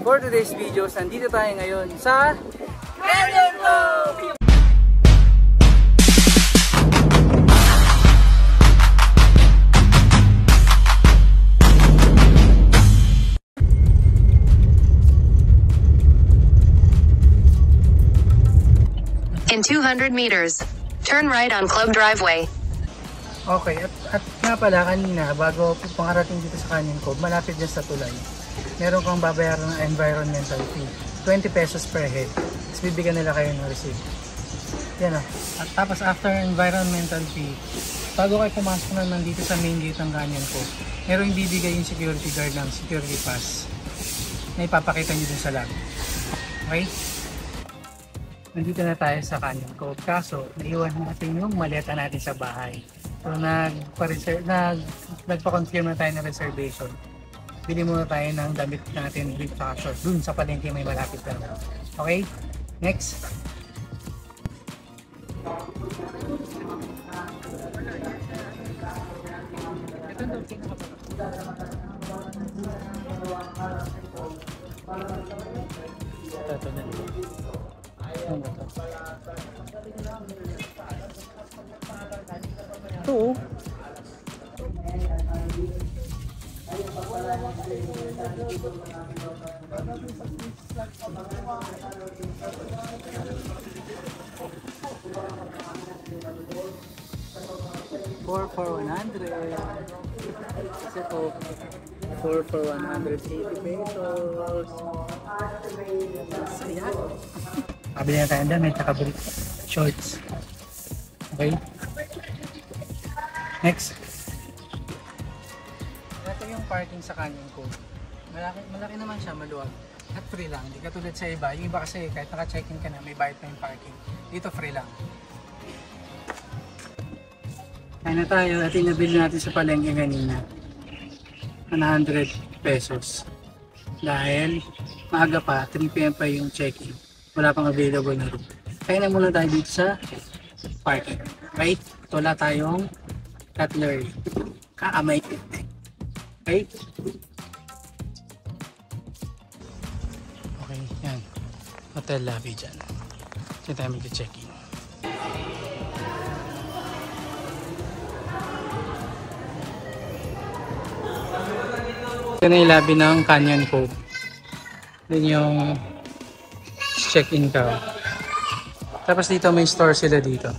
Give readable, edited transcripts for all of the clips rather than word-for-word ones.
For today's videos, nandito tayo ngayon sa Canyon Cove! In 200 meters, turn right on Club Driveway. Okay, at nga pala kanina, bago pangarating dito sa Canyon Cove, malapit dyan sa tulay, meron kang babayaran ng environmental fee. 20 pesos per head. Tapos bibigyan nila kayo ng receipt. Yan o. At tapos after environmental fee, bago kayo pumasok naman dito sa main gate ng Canyon Cove, meron bibigay yung security guard ng security pass na ipapakita nyo dun sa lobby. Okay? Nandito na tayo sa Canyon Cove, kaso naiwan natin yung maleta natin sa bahay. So nagpa-confirm na tayo ng reservation. Bili muna tayo ng damit natin, brief at short, dun sa palengke may malapit lang. Okay? Next! Ito na. Ito. 4 for 100. Kasi po 4 for 180 pesos. Saya. Kabili na tayo dyan, may takabalik shorts. Okay. Next. Ito yung parking sa Canyon Cove. Malaki naman siya, maluwag. At free lang. Hindi katulad sa iba. Yung iba kasi kahit naka-check-in ka na, may bayad pa yung parking. Dito free lang. Kaya na tayo at inabili natin sa palengke kanina. 100 pesos. Dahil maaga pa, 3 PM pa yung check-in. Wala pang available na room. Kaya na muna tayo dito sa parking. Right? Wala tayong cutlery. Kaamay. Okay? Okay, yan. Hotel lobby dyan. Diyan tayo mag-check-in. Ito na yung lobby ng Canyon Cove. Then yung check-in ka. Tapos dito may store sila dito.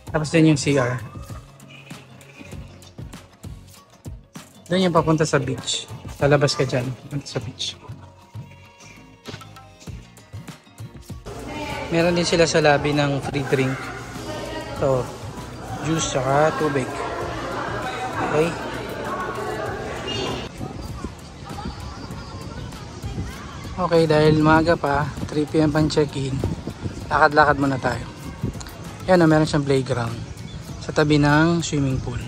Tapos din yung CR. Doon yung papunta sa beach. Lalabas ka dyan. Papunta sa beach. Meron din sila sa lobby ng free drink. So, juice saka tubig. Okay? Okay, dahil maaga pa, 3 PM pang check-in, lakad-lakad muna tayo. Yan na, meron siyang playground sa tabi ng swimming pool.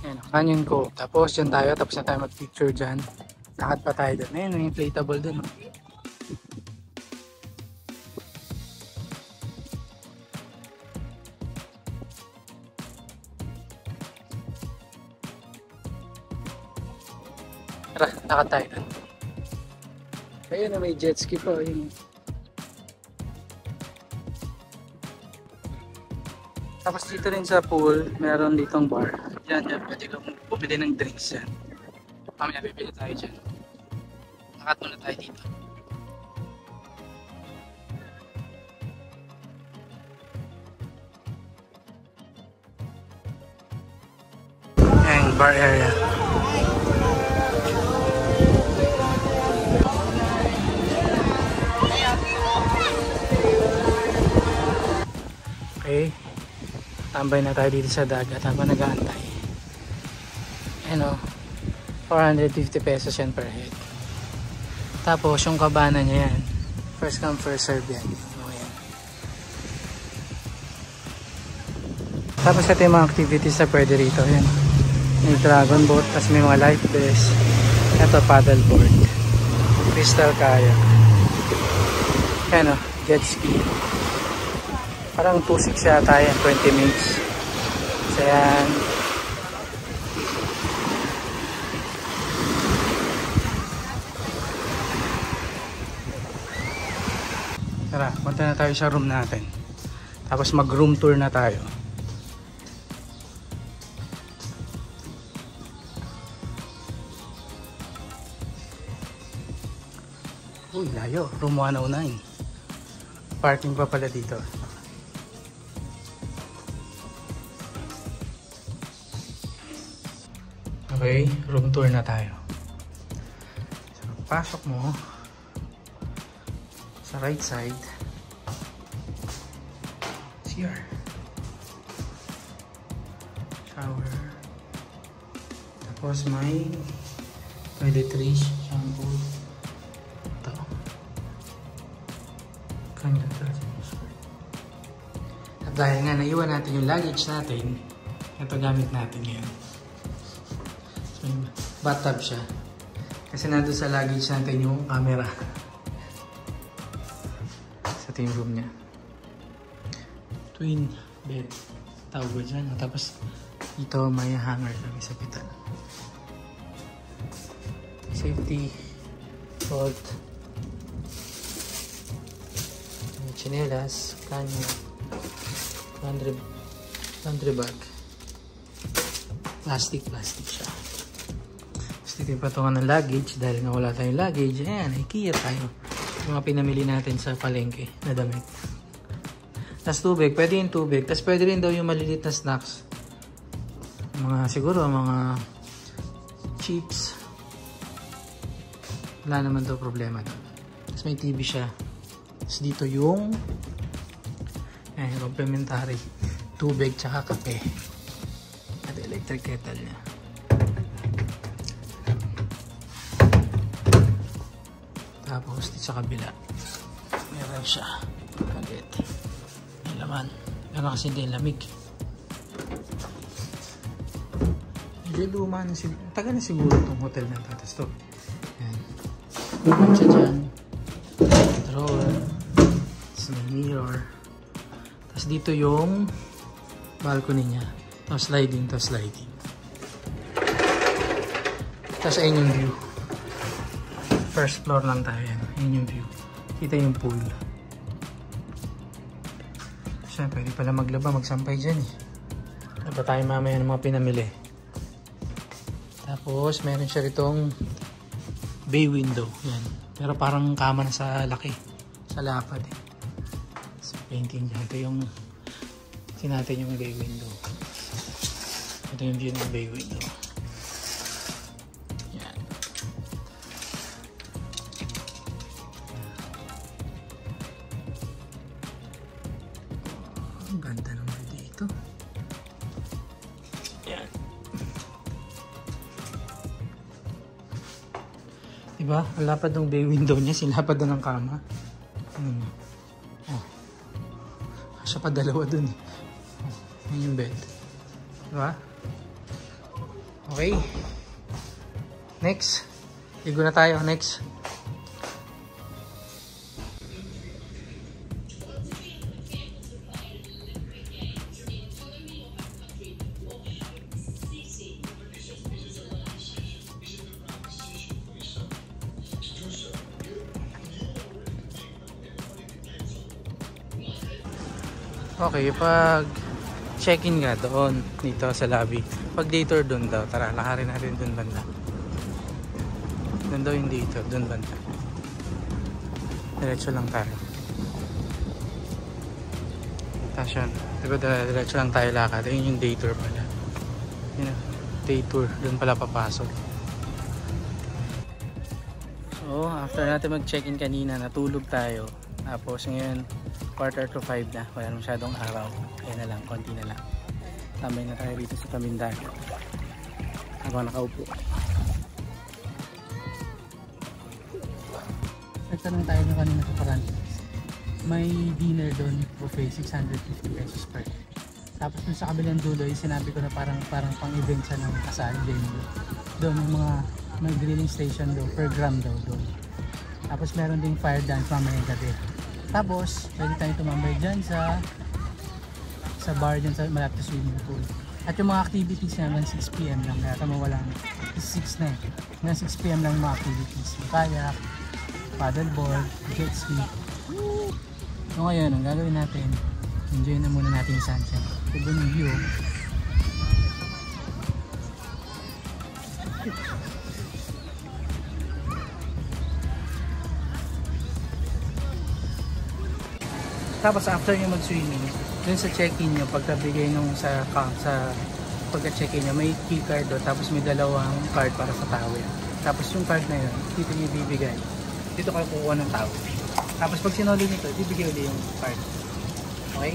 Yan, Canyon Cove. Tapos dyan tayo, tapos na tayo mag-picture dyan. Lakad pa tayo doon. Ayan, yung inflatable doon. Tara, lakad tayo doon. Ayun na, may jet ski po. Ayun. Tapos dito rin sa pool, meron ditong bar. Yan, pwede kang bumili ng drinks yan. Mamaya bibili tayo dyan. Lakad muna tayo dito. Ayan, bar area. Okay. Tambay na tayo dito sa dagat habang nag-aantay. Ayan o. 450 pesos yan per head. Tapos yung kabana niya yan. First come first serve yan. O, yan. Tapos ito yung mga activities na pwede rito. Yan. May dragon boat. Tapos may mga life vest. Ito paddleboard. Crystal kayak. Yan o, jet ski. Parang 2.6 yata yan, 20 minutes. So yan. Tara, punta na tayo sa room natin. Tapos mag room tour na tayo. Uy, layo. Room 109. Parking pa pala dito. Okay, room tour na tayo. So, pasok mo sa right side. CR. Shower. Tapos may toiletries, shampoo. Ito. Kanya at dahil nga naiwan natin yung luggage natin, ito gamit natin ngayon. So, bathtub siya. Kasi nandun sa luggage natin yung camera. Sa ito yung room niya. Twin bed. Tawag ko dyan. Tapos ito may hanger lang sa pitan. Safety. Salt. Chinelas. Kanya. Laundry bag. Plastic siya. Tapos titipatungan ng luggage. Dahil nga wala tayong luggage, ayan, IKEA tayo. Yung mga pinamili natin sa palengke na damit. Tapos tubig, pwede yung tubig. Tapos pwede rin daw yung maliliit na snacks. Siguro mga chips. Wala naman daw problema doon. Tapos may TV siya. Tapos dito yung complimentary tubig tsaka kape. At electric kettle niya. Tapos dito sa kabila meron siya ulit. May laman. Meron kasi din lamig. Medyo luma na siguro. Taga na siguro itong hotel na ito. Tapos ito. Ayan. Meron siya dyan. Drawer. Tapos may mirror. Tapos dito yung balcony niya. Tapos sliding. Tapos ayun yung view. First floor lang tayo yan. Ayun yung view. Kita yung pool. Siyempre, pwede pala maglaba, magsampay dyan eh. Laba tayo mamaya ng mga pinamili. Tapos, meron siya ritong bay window. Yan. Pero parang kama na sa laki. Sa lapad eh. So, painting dyan. Ito yung natin yung bay window. Ito yung view ng bay window. Yan. Ang ganda naman dito. Yan. Diba? Ang lapad ng bay window niya. Sinapad na ng kama. Oh. Siya pa dalawa dun eh. Yun yung bed. Diba? Okay. Next. Ligo na tayo. Next. Okay, pag check-in ka doon dito sa lobby. Pag day tour doon daw, tara, lakarin natin doon banda. Doon daw yung day tour, doon banda. Diretso lang tayo. Tapos yun, diba diretso lang tayo lakad. Ayun yung day tour pala. Yun, day tour, doon pala papasok. So, after natin mag-check-in kanina, natulog tayo. Tapos ngayon, 4:45 na. Wala masyadong araw. Kaya na lang, konti na lang. Tambay na tayo dito sa tabing dagat. Habang nakaupo. Nagtanong tayo na kanina sa parang may dinner doon, buffet, 650 pesos per head. Tapos dun sa kabilang dulo, yung sinabi ko na parang pang event siya ng kasal venue. Doon yung mga may grilling station doon, per gram daw doon. Tapos meron ding fire dance mamayang gabi. Tapos, pwede tayong tumambay dyan sa bar dyan sa malapit sa swimming pool. At yung mga activities naman 6 PM lang, kaya tama walang 6 na eh. Hanggang 6 PM lang yung mga activities. Kayak, paddleboard, jet ski. So ngayon, ang gagawin natin, enjoy na muna natin yung sunset. Ito yung view. Tapos after nyo mag-swimming, dun sa check-in nyo, pagkabigay nung sa pagka-check-in nyo, may key card doon, tapos may dalawang card para sa towel. Tapos yung card na yun, dito nyo bibigay. Dito kayo kukuha ng towel. Tapos pag sinoli nyo ito, bibigay ulit yung card. Okay?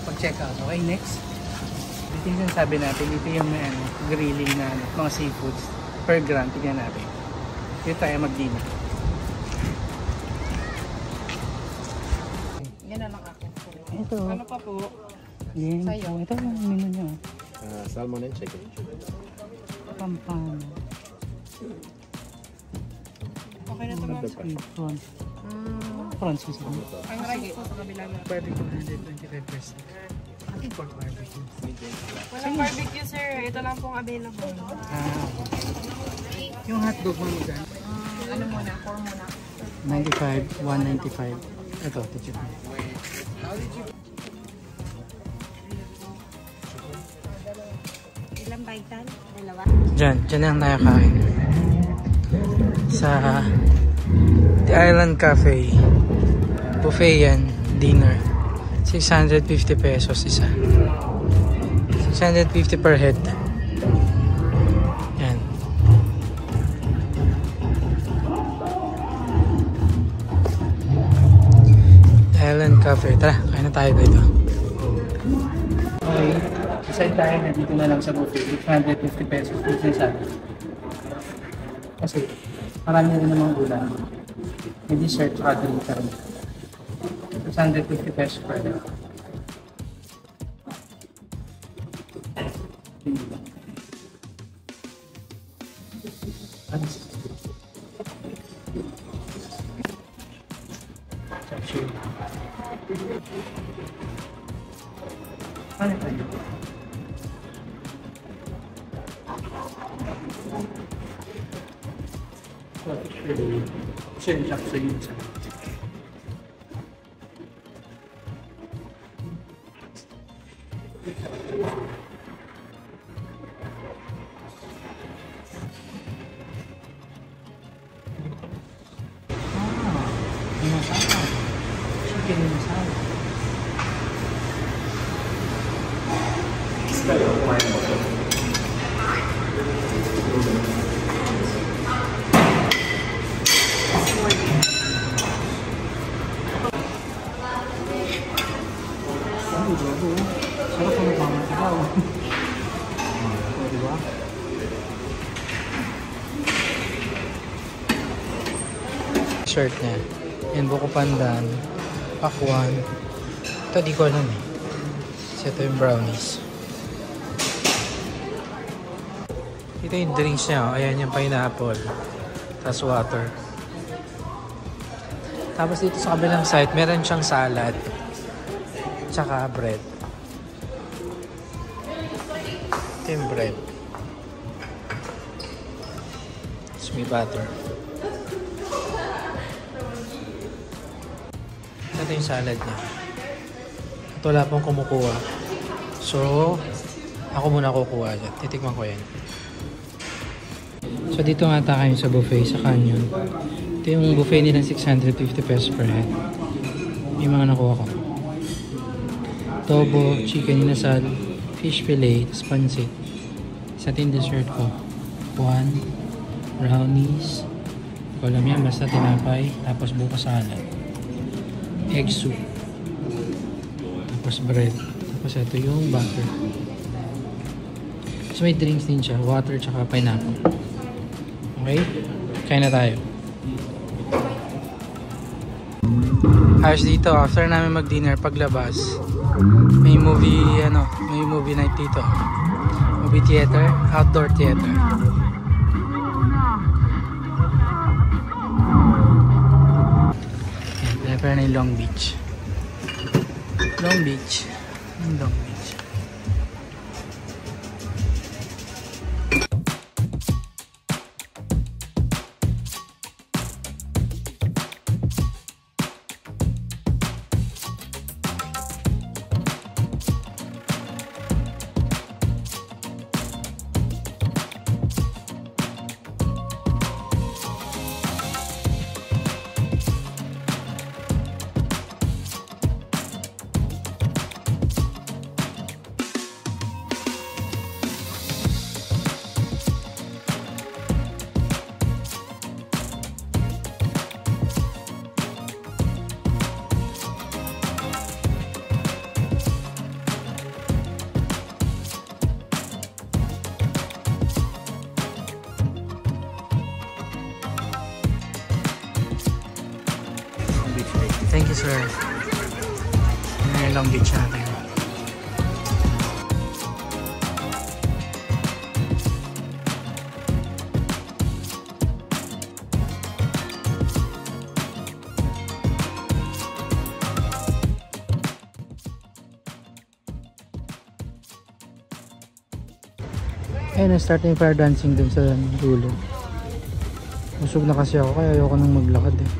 Pag-check out. Okay, next. Dito yung sabi natin, dito yung grilling na mga seafoods per gram. Tignan natin. Dito tayo mag-dinner. Yan na lang ako. Ito. Ano pa po? Yan po. Ito yung menu nyo. Salmon and chicken. Pampano. Okay na ito ma'am. Squid prawns. Prawns kasi. Ang rice po sa kabila na. Pwede 225 pesos. Ating pork barbecue. Walang barbecue sir. Ito lang pong available. Okay. Yung hotdog mo magkano? Ano muna? 4 muna. 95, 195. Ito, ticket mo. Ilang baitan? Dalawa? Diyan lang tayo kain. Sa The Island Cafe. Buffet yan, dinner. 650 pesos isa. 650 per head. Yan. The Island Cafe. Tara, kain na tayo dito. Okay. Aside tayo na dito na lang sa buffet. 650 pesos. Dito sa kasi marami rin namang ulam. May dessert at drink ka rin. 650 pesos per day. Ano tayo? Change up sa YouTube. Chicken masala. Sarap ang nagmamatigaw. O, diba? Shirt niya. Yan, buko pandan. Pakwan. Ito, di ko alam eh. Kasi ito yung brownies. Ito yung drinks niya. Ayan yung pineapple. Tapos water. Tapos dito sa kabilang side, meron siyang salad. Tsaka bread. Ito yung bread. Tapos may butter. Ito yung salad niya. Ito wala pong kumukuha. So, ako muna kukuha dyan. Titikman ko yan. So, dito nga tayo sa buffet sa Canyon. Ito yung buffet nilang 650 pesos per head. Yung mga nakuha ko. Tobo, chicken inasal, fish fillet, tapos pancit. Sa ating dessert ko. Brownies. Ko alam yan, basta tinapay. Tapos buko salad. Egg soup. Tapos bread. Tapos ito yung butter. So may drinks din siya. Water tsaka pineapple. Okay? Kain na tayo. Ayos dito. After namin mag-dinner, paglabas, may movie night dito. Movie theater, outdoor theater. Siyempre na yung Long Beach. Long Beach. Long Beach. Thank you, sir. Yan yung Long Beach natin. Ayun, na-start yung fire dancing dun sa dulo. Busog na kasi ako kaya ayoko nang maglakad eh.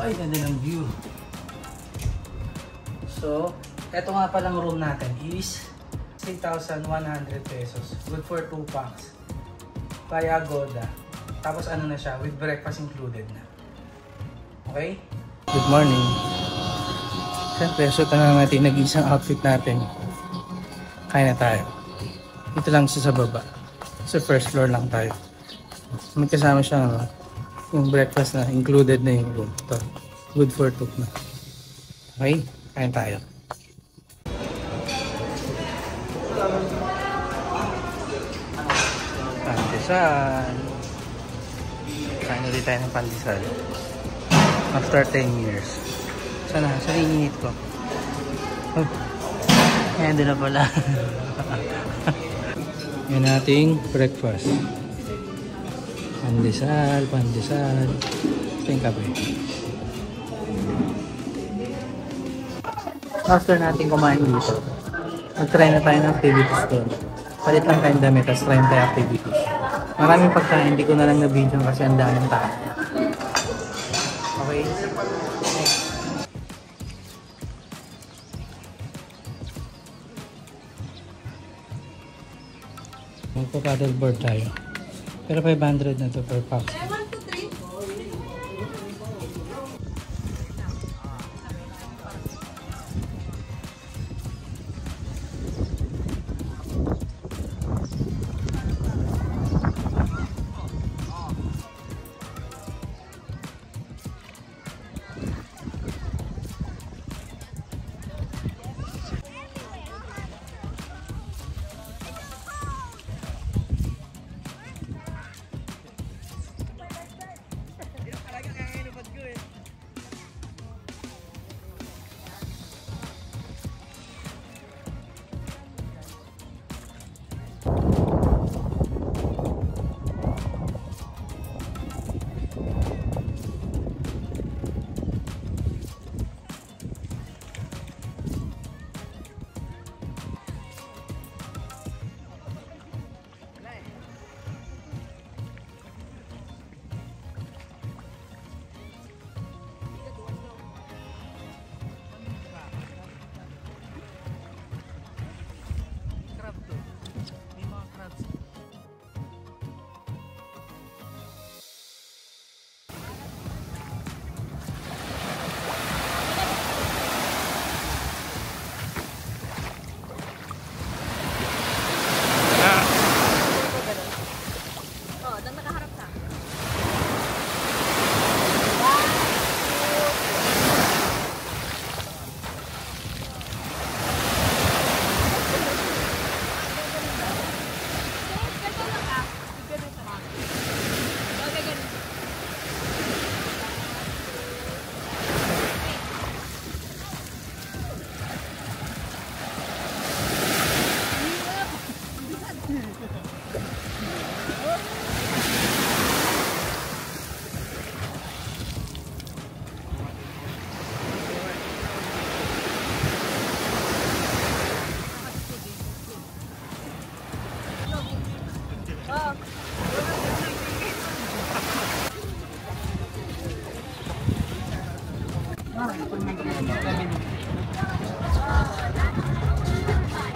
Ay, ganda ng view. So, eto nga palang room natin is 3,100 pesos. Good for 2 packs. Via Agoda. Tapos ano na siya, with breakfast included na. Okay? Good morning. Siyempre, suot na natin nag-isang outfit natin. Kaya na tayo. Dito lang siya sa baba. Sa first floor lang tayo. May kasama siya yung breakfast na included na yung room. Ito. Good for 2 na. Okay? Kain tayo. Pandesal. Kain ulit tayo ng pandesal. After 10 years. Sana? Saan ininit ko? Oh. Ayan, doon na pala. Yan ating breakfast. Pandesal, pandesal. Ito yung kape. After natin kumain dito, mag-try na tayo ng activities doon. Palit lang tayong damit, tapos try na tayo activities. Maraming pagkain, hindi ko na lang na-video kasi ang daming tao. Okay? Next. Magpa-paddleboard tayo. Pero 500 na to per pack.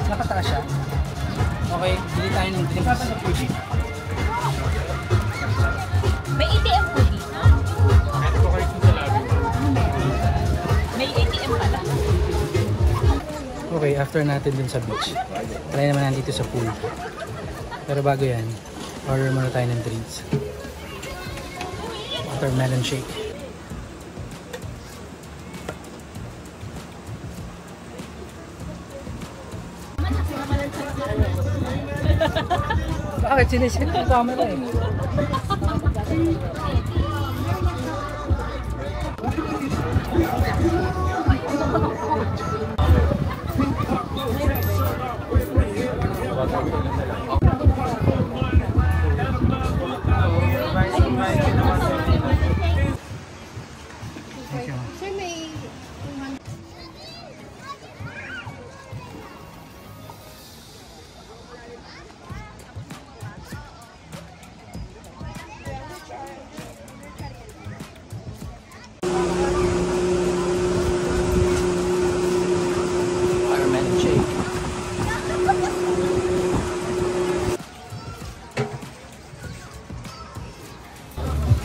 Nakataas siya. Okay, bili tayo ng drinks. May ATM po dito. May ATM pala. Okay, after natin dun sa beach, try naman natin dito sa pool. Pero bago yan, order muna tayo ng drinks. Watermelon shake. Bakit? Sinisit yung camera eh. Thank you. Sir, may... Watermelon shake.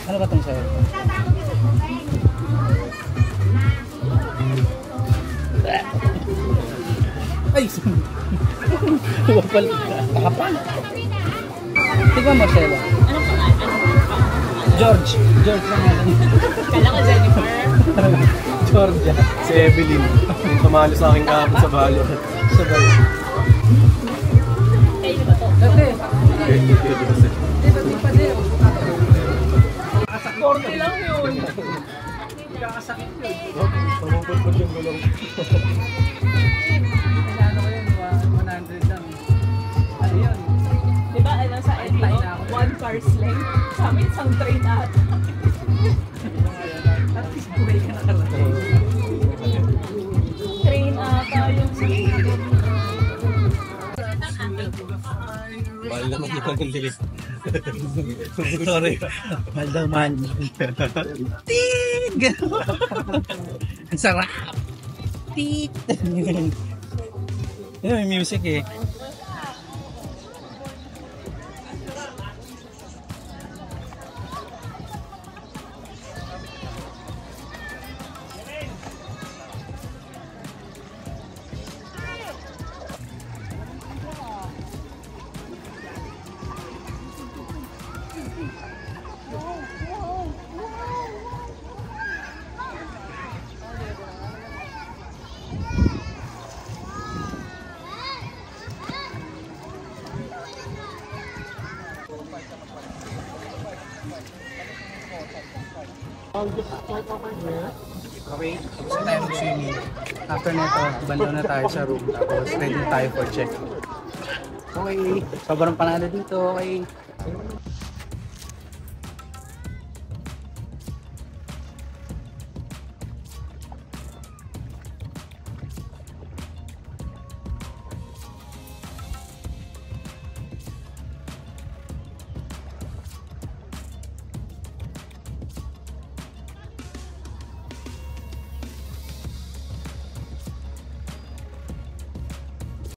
Ano ba itong sa'yo? Ay! Wapal. Nakapal. Tignan mo, Shelo. Anong pangalan? George. George na nga. Kala ko Jennifer. George. Si Evelyn. Yung tumalo sa akin kahapon sa balo. Sa balo. Kayo ba to? Dati. Korte lang yun. Kakasakit yun. Pamupot-pot yung gulong. Ano ko yun? 100 lang. Ano yun? Diba ano sa LTO? 1 car's length. Sa amin, isang train ata. At least buhay ka nakarating. Train ata yung Mahal naman yung pag-lilis. Sorry. Mahal daw man. Tiit! Gano'n. Ang sarap. Tiit! Yan, may music eh. Okay, tapos na tayo mag-swimming. After nito, bando na tayo sa room. Tapos ready na tayo for check. Okay, sobrang panalo dito. Okay.